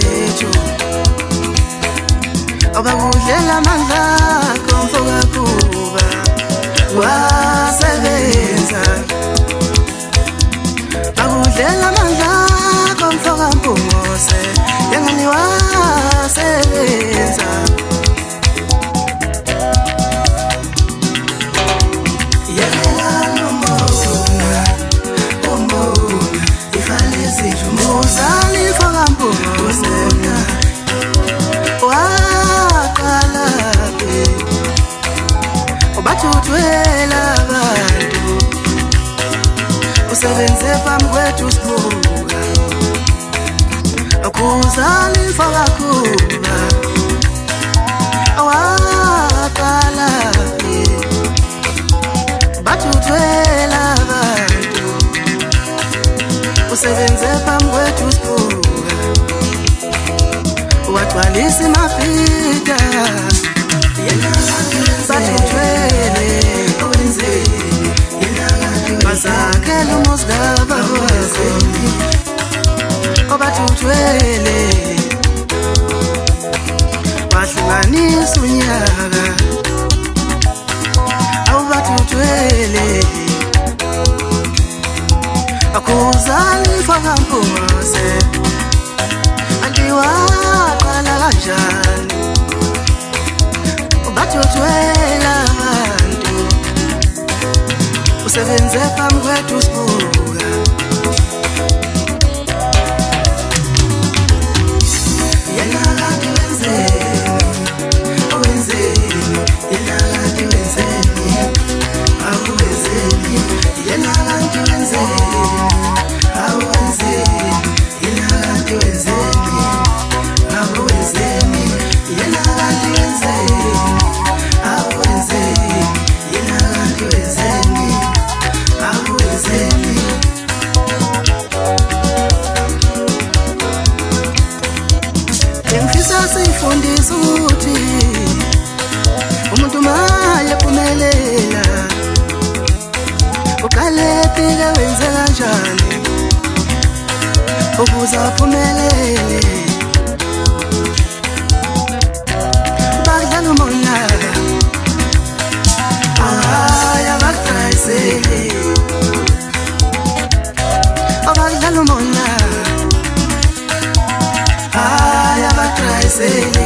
bethu abakudlela amandla komfoka kuba wasebenza bakudlela amandla komfoka Mpungose yangani wasebenza Muzali foka Mpungose waqala ubathuthwela abantu usebenze phambi kwethu sibuka akuzali foka kuba waqala ubathuthwela abantu usebenze phambi kwethu sibuka wagcwalisa imafika bathuthwele owenzeni bazakhela umuzi kabakwazi obathuthwele bahlukanisa unyaka awubathuthwele akuzali foka Mpungose andiwaqala kanjani ubathuthwela abantu usebenze phambi kwethu sibuka yena kanti wenzeni yena kanti wenzeni akuwenzeni yena kanti wenzeni awenzeni yena kanti wenzeni akuwenzeni yena kanti wenzeni awenzeni yena kanti wenzeni akuwenzeni ngifisa sifundisa ukuthi umuntu mayephumelela uqale phike wenze kanjani ukuze aphumelele bakudlala umonaka abakutrayisele abakudlala umonaka abakutrayisele